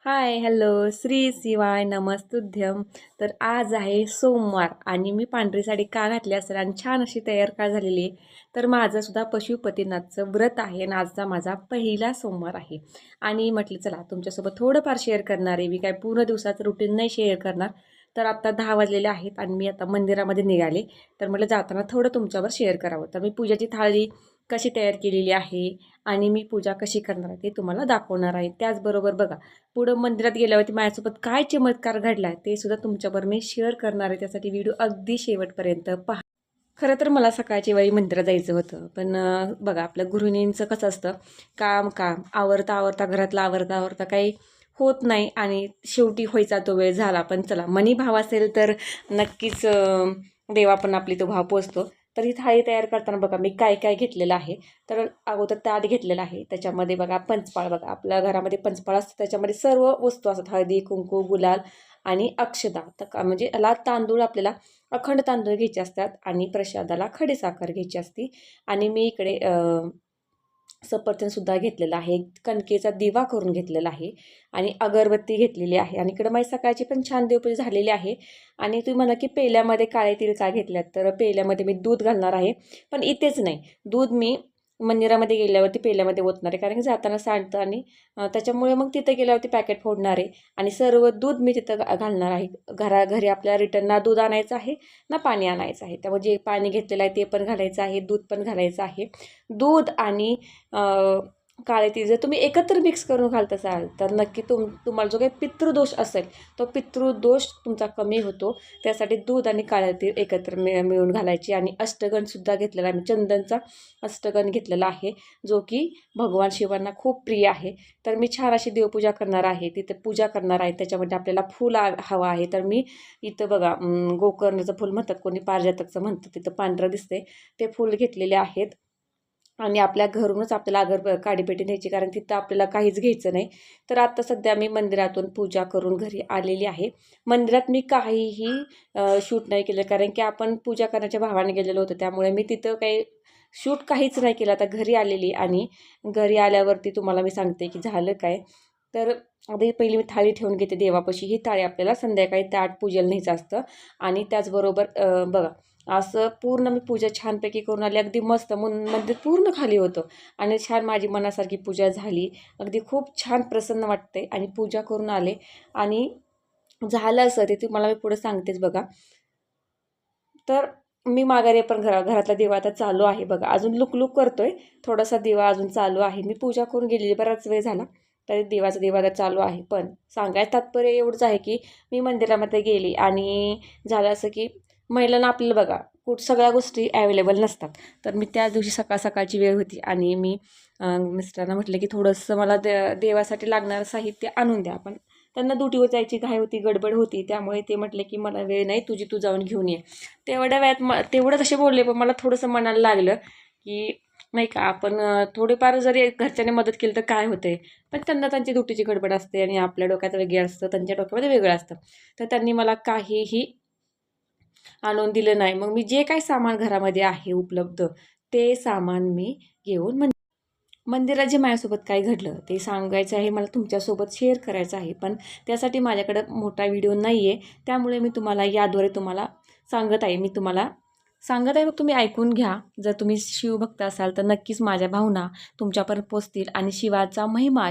Hi hello Shri शिवाय नमस्तुभ्यम. तर आज आहे सोमवार आणि मी पांढरी साडी का घातली असेल आणि छान अशी तयार का झालेली आहे. तर माझं सुद्धा पशुपतीनाथचं व्रत आहे आणि आजचा माझा पहिला सोमवार आहे. आणि म्हटलं चला तुमच्यासोबत थोडंफार शेअर करणार आहे. मी काय पूर्ण दिवसाचं रुटीन नाही शेअर करणार. तर आत्ता 10 वाजलेले आहेत आणि मी आता मंदिरामध्ये निघाले. तर म्हटलं जाताना थोडं तुमच्यावर शेअर करावं. तर मी पूजाची थाळी कशी तयार केलेली आहे आणि मी पूजा कशी करणार आहे ते तुम्हाला दाखवणार आहे. त्याचबरोबर बघा, पुढं मंदिरात गेल्यावरती माझ्यासोबत काय चमत्कार घडला आहे ते सुद्धा तुमच्याबरोबर मी शेअर करणार आहे. त्यासाठी व्हिडिओ अगदी शेवटपर्यंत पहा. खरं तर मला सकाळच्या वेळी मंदिरात जायचं होतं, पण बघा आपल्या गृहिणींचं कसं असतं, काम काम आवरता आवरता घरातलं आवरता आवरता काही होत नाही आणि शेवटी व्हायचा तो वेळ झाला. पण चला, मनी भाव असेल तर नक्कीच देवा पण आपली तो भाव पोचतो. तर ही थाळी तयार करताना बघा मी काय काय घेतलेलं आहे. तर अगोदर ताट घेतलेलं आहे, त्याच्यामध्ये बघा पंचपाळ, बघा आपल्या घरामध्ये पंचपाळ असतं, त्याच्यामध्ये सर्व वस्तू असतात, हळदी कुंकू गुलाल आणि अक्षदा. तर म्हणजे याला तांदूळ आपल्याला अखंड तांदूळ घ्यायचे असतात आणि प्रसादाला खडीसाखर घ्यायची असती. आणि मी इकडे सफरचंदसुद्धा घेतलेला आहे, कणकेचा दिवा करून घेतलेला आहे आणि अगरबत्ती घेतलेली आहे. आणि इकडं माझी सकाळची पण छान देवपूजा झालेली आहे. आणि तुम्ही म्हणा की पेल्यामध्ये काळे तीळ का घेतल्यात, तर पेल्यामध्ये मी दूध घालणार आहे. पण इथेच नाही, दूध मी मंदिरामध्ये गेल्यावरती पेल्यामध्ये ओतणार आहे, कारण की जाताना सांडतं आणि त्याच्यामुळे मग तिथं गेल्यावरती पॅकेट फोडणार आहे आणि सर्व दूध मी तिथं घालणार आहे. घरी आपल्या रिटर्न ना दूध आणायचं आहे ना पाणी आणायचं आहे. त्यामुळे जे पाणी घेतलेलं आहे ते पण घालायचं आहे, दूध पण घालायचं आहे. दूध आणि काळे तीळ जर तुम्ही एकत्र मिक्स करून घालत असाल तर नक्की तुम्हाला जो काही पितृदोष असेल तो पितृदोष तुमचा कमी होतो. त्यासाठी दूध आणि काळे तीळ एकत्र मिळून घालायची. आणि अष्टगणसुद्धा घेतलेला आहे, मी चंदनचा अष्टगण घेतलेला आहे, जो की भगवान शिवांना खूप प्रिय आहे. तर मी छान अशी देवपूजा करणार आहे, तिथे पूजा करणार आहे. त्याच्यामध्ये आपल्याला फूल हवं आहे. तर मी इथं बघा गोकर्णाचं फूल म्हणतात, कोणी पारिजातकचं म्हणतं, तिथं पांढरं दिसते, ते फूल घेतलेले आहेत. आणि आपल्या घरूनच आपल्याला काडीपेटी न्यायची, कारण तिथं आपल्याला काहीच घ्यायचं नाही. तर आता सध्या मी मंदिरातून पूजा करून घरी आलेली आहे. मंदिरात मी काहीही शूट नाही केलं, कारण की आपण पूजा करण्याच्या भावाने गेलेलो होतो, त्यामुळे मी तिथं काही शूट काहीच नाही केलं. आता घरी आलेली आणि घरी आल्यावरती तुम्हाला मी सांगते की झालं काय. तर आधी पहिली मी थाळी ठेवून घेते देवापाशी. ही थाळी आपल्याला संध्याकाळी ताट पूजेला न्यायचं असतं. आणि त्याचबरोबर बघा असं पूर्ण मी पूजा छानपैकी करून आली, अगदी मस्त. मंदिर पूर्ण खाली होतं आणि छान माझी मनासारखी पूजा झाली. अगदी खूप छान प्रसन्न वाटते आणि पूजा करून आले. आणि झालं असं ते तुम्हाला मी पुढे सांगतेच बघा. तर मी माघारी पण घरातला दिवा आता चालू आहे बघा, अजून लुकलुक करतोय, थोडासा दिवा अजून चालू आहे. मी पूजा करून गेलेली, बराच वेळ झाला, तरी दिवाचा दिवा आता चालू आहे. पण सांगायचं तात्पर्य एवढंच आहे की मी मंदिरामध्ये गेली आणि झालं असं की महिलांना आपल्याला बघा सगळ्या गोष्टी ॲवेलेबल नसतात. तर मी त्याच दिवशी सकाळची वेळ होती आणि मी मिस्टरांना म्हटलं की थोडंसं मला देवासाठी लागणारं साहित्य आणून द्या. पण त्यांना ड्युटीवर जायची घाई होती, गडबड होती, त्यामुळे ते म्हटले की मला वेळ नाही, तुझी तू जाऊन घेऊन ये. तेवढ्या वेळात तेवढं तसे बोलले, पण मला थोडंसं मनाला लागलं की नाही का, आपण थोडीफार जरी घरच्यांनी मदत केली तर काय होते. पण त्यांना त्यांची ड्युटीची गडबड असते आणि आपल्या डोक्यात वेगळं असतं, त्यांच्या डोक्यामध्ये वेगळं असतं. तर त्यांनी मला काहीही आणून दिलं नाही. मग मी जे काही सामान घरामध्ये आहे उपलब्ध, ते सामान मी घेऊन मंदिरात जे माझ्यासोबत काय घडलं ते सांगायचं आहे, मला तुमच्यासोबत शेअर करायचं आहे. पण त्यासाठी माझ्याकडं मोठा व्हिडिओ नाही आहे, त्यामुळे मी तुम्हाला याद्वारे तुम्हाला सांगत आहे. मी तुम्हाला सांगत आहे, मग तुम्ही ऐकून घ्या. जर तुम्ही शिवभक्त असाल तर नक्कीच माझ्या भावना तुमच्यापर्यंत पोचतील. आणि शिवाचा महिमा,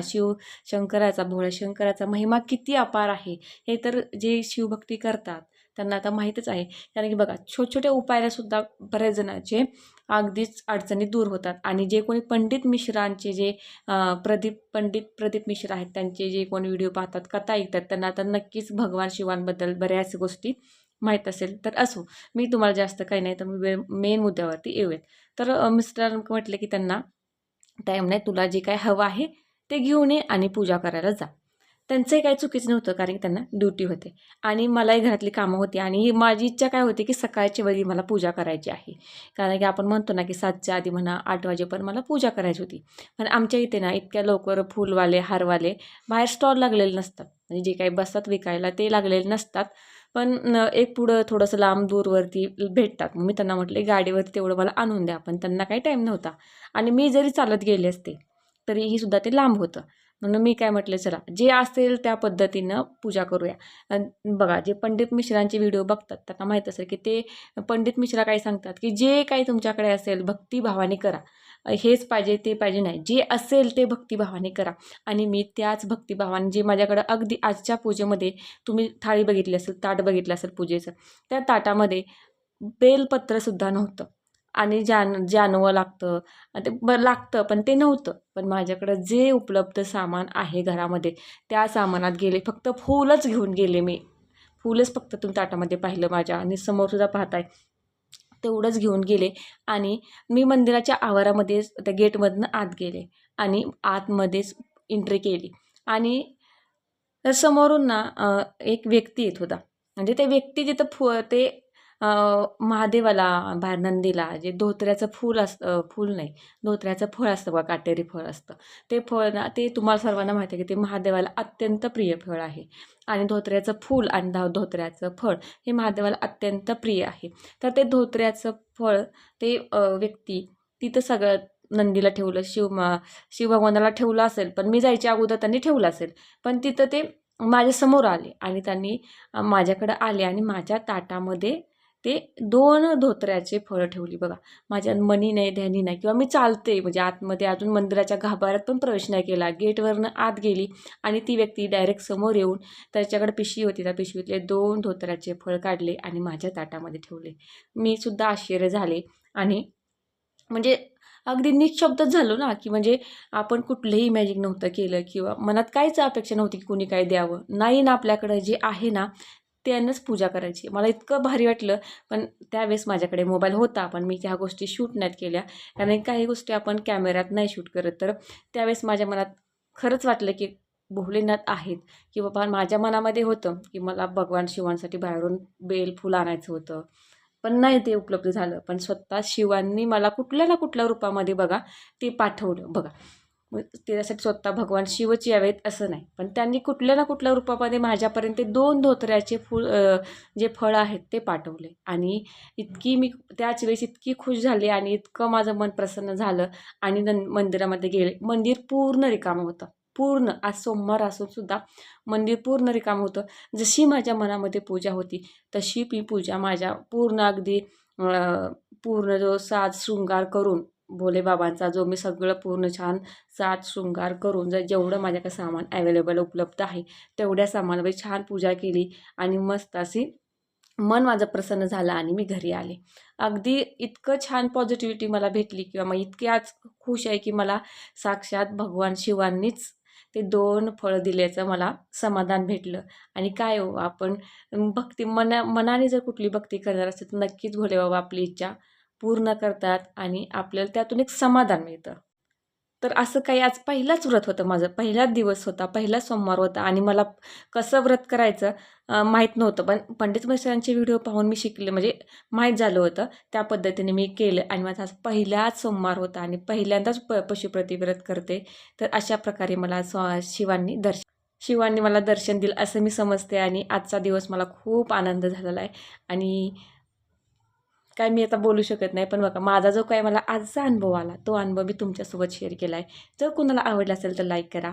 शंकराचा, भोळ्या शंकराचा महिमा किती अपार आहे हे तर जे शिवभक्ती करतात त्यांना आता माहीतच आहे. कारण की बघा, छोट्या उपायालासुद्धा बऱ्याच जणांचे अगदीच अडचणी दूर होतात. आणि जे कोणी पंडित मिश्रांचे जे पंडित प्रदीप मिश्र आहेत, त्यांचे जे कोणी व्हिडिओ पाहतात, कथा ऐकतात, त्यांना तर नक्कीच भगवान शिवांबद्दल बऱ्याच गोष्टी माहीत असेल. तर असो, मी तुम्हाला जास्त काही नाही, तर मी मेन मुद्द्यावरती येऊयात. तर मिस्टरांना म्हटलं की त्यांना टाईम नाही, तुला जे काय हवं आहे ते घेऊन ये आणि पूजा करायला जा. त्यांचंही काही चुकीचं नव्हतं, कारण की त्यांना ड्युटी होते आणि मलाही घरातली कामं होती. आणि माझी इच्छा काय होती की सकाळच्या वेळी मला पूजा करायची आहे, कारण की आपण म्हणतो ना की 7च्या आधी म्हणा 8 वाजेपर्यंत मला पूजा करायची होती. पण आमच्या इथे ना इतक्या लवकर फुलवाले हारवाले बाहेर स्टॉल लागलेले नसतात, म्हणजे जे काही बसतात विकायला ते लागलेले नसतात. पण एक पुढं थोडंसं लांब दूरवरती भेटतात. मग मी त्यांना म्हटले गाडीवरती तेवढं मला आणून द्या. पण त्यांना काही टाईम नव्हता आणि मी जरी चालत गेले असते तरीही सुद्धा ते लांब होतं. म्हणून मी काय म्हटलं, चला जे असेल त्या पद्धतीनं पूजा करूया. बघा, जे पंडित मिश्रांचे व्हिडिओ बघतात त्यांना माहीत असेल की ते पंडित मिश्रा काय सांगतात की जे काही तुमच्याकडे असेल भक्तिभावाने करा. हेच पाहिजे ते पाहिजे नाही, जे असेल ते भक्तिभावाने करा. आणि मी त्याच भक्तिभावाने जे माझ्याकडं अगदी आजच्या पूजेमध्ये तुम्ही थाळी बघितली असेल, ताट बघितलं असेल पूजेचं, त्या ताटामध्ये बेलपत्रसुद्धा नव्हतं. आणि जानवं लागतं ते लागतं पण ते नव्हतं. पण माझ्याकडं जे उपलब्ध सामान आहे घरामध्ये त्या सामानात गेले, फक्त फूलच घेऊन गेले मी. फूलच फक्त तुम्ही ताटामध्ये पाहिलं माझ्या आणि समोरसुद्धा पाहताय तेवढंच घेऊन गेले. आणि मी मंदिराच्या आवारामध्येच त्या गेटमधनं आत गेले आणि आतमध्येच एंट्री केली. आणि समोरून ना एक व्यक्ती येत होता. म्हणजे ते व्यक्ती तिथं ते महादेवाला बाहेर नंदीला जे धोत्र्याचं फूल असतं, फूल नाही, धोत्र्याचं फळ असतं बघा, काटेरी फळ असतं. ते फळ ना, ते तुम्हाला सर्वांना माहिती आहे की ते महादेवाला अत्यंत प्रिय फळ आहे. आणि धोत्र्याचं फूल आणि धोत्र्याचं फळ हे महादेवाला अत्यंत प्रिय आहे. तर ते धोत्र्याचं फळ ते व्यक्ती तिथं सगळं नंदीला ठेवलं, शिवभगवानाला ठेवलं असेल, पण मी जायच्या अगोदर त्यांनी ठेवलं असेल. पण तिथं ते माझ्यासमोर आले आणि त्यांनी माझ्याकडं आले आणि माझ्या ताटामध्ये ते 2 धोत्र्याचे फळं ठेवली बघा. माझ्या मनी नाही, ध्यानी नाही, किंवा मी चालते म्हणजे आतमध्ये अजून मंदिराच्या गाभाऱ्यात पण प्रवेश नाही केला. गेटवरनं आत गेली आणि ती व्यक्ती डायरेक्ट समोर येऊन त्याच्याकडे पिशवी होती. त्या पिशवीतले 2 धोत्र्याचे फळ काढले आणि माझ्या ताटामध्ये ठेवले. मी सुद्धा आश्चर्य झाले. आणि म्हणजे अगदी निशब्दच झालो ना, की म्हणजे आपण कुठलंही इमॅजिन नव्हतं केलं किंवा मनात काहीच अपेक्षा नव्हती की कुणी काय द्यावं. नाही ना, आपल्याकडं जे आहे ना त्यानंच पूजा करायची. मला इतकं भारी वाटलं. पण त्यावेळेस माझ्याकडे मोबाईल होता, पण मी त्या गोष्टी शूट नाहीत केल्या. कारण काही गोष्टी आपण कॅमेऱ्यात नाही शूट करत. तर त्यावेळेस माझ्या मनात खरंच वाटलं की भोलेनाथ आहेत, की बाबा माझ्या मनामध्ये होतं की मला भगवान शिवांसाठी बाहेरून बेलफूल आणायचं होतं. पण नाही ते उपलब्ध झालं. पण स्वतः शिवांनी मला कुठल्या ना कुठल्या रूपामध्ये बघा ते पाठवलं बघा. मग त्याच्यासाठी स्वतः भगवान शिवच यावेत असं नाही. पण त्यांनी कुठल्या ना कुठल्या रूपामध्ये माझ्यापर्यंत ते 2 धोत्र्याचे जे फळ आहेत ते पाठवले. आणि इतकी मी त्याच वेळेस इतकी खुश झाले आणि इतकं माझं मन प्रसन्न झालं. आणि मंदिरामध्ये गेले. मंदिर पूर्ण रिकामं होतं. पूर्ण. आज सोमवार असून सुद्धा मंदिर पूर्ण रिकामं होतं. जशी माझ्या मनामध्ये पूजा होती तशी मी पूजा माझ्या पूर्ण अगदी पूर्ण जो साज शृंगार करून भोलेबाबांचा जो मी सगळं पूर्ण छान साज शृंगार करून जेवढं माझ्याकडे सामान ॲवेलेबल उपलब्ध आहे तेवढ्या सामानावर छान पूजा केली. आणि मस्त अशी मन माझं प्रसन्न झालं आणि मी घरी आले. अगदी इतकं छान पॉझिटिव्हिटी मला भेटली किंवा मग इतकी आज खुश आहे की मला साक्षात भगवान शिवांनीच ते 2 फळं दिल्याचं मला समाधान भेटलं. आणि काय हो, आपण भक्ती मनाने जर कुठली भक्ती करणार असेल तर नक्कीच भोलेबाबा आपली इच्छा पूर्ण करतात आणि आपल्याला त्यातून एक समाधान मिळतं. तर असं काही आज पहिलाच व्रत होतं माझं. पहिलाच दिवस होता, पहिला सोमवार होता आणि मला कसं व्रत करायचं माहीत नव्हतं. पण पंडित मिश्रांचे व्हिडिओ पाहून मी शिकले, म्हणजे माहीत झालं होतं. त्या पद्धतीने मी केलं आणि माझा आज पहिलाच सोमवार होता आणि पहिल्यांदाच पशुप्रतिव्रत करते. तर अशा प्रकारे मला शिवांनी मला दर्शन दिलं असं मी समजते. आणि आजचा दिवस मला खूप आनंद झालेला आहे. आणि काय मी आता बोलू शकत नाही. पण बघा, माझा जो काय मला आजचा अनुभव आला तो अनुभव मी तुमच्यासोबत शेअर केला आहे. जर कोणाला आवडला असेल तर लाईक करा.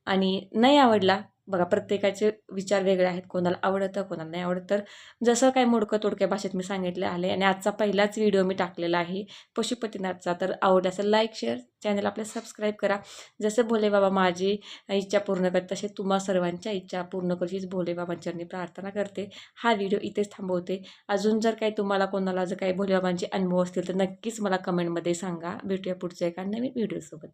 आणि नाही आवडला, बघा प्रत्येकाचे विचार वेगळे आहेत. कोणाला आवडतं, कोणाला नाही आवडत. तर जसं काय मोडकं तोडक्या भाषेत मी सांगितलं आहे. आणि आजचा पहिलाच व्हिडिओ मी टाकलेला आहे पशुपतीनाथचा. तर आवडला असेल लाईक, शेअर, चॅनल आपल्या सबस्क्राईब करा. जसं भोलेबाबा माझी इच्छा पूर्ण करत तसे तुम्हा सर्वांच्या इच्छा पूर्ण करूच भोलेबाबांचरणी प्रार्थना करते. हा व्हिडिओ इथेच थांबवते. अजून जर काही तुम्हाला कोणाला जर काही भोलेबाबांचे अनुभव असतील तर नक्कीच मला कमेंटमध्ये सांगा. भेटूया पुढच्या एका नवीन व्हिडिओसोबत.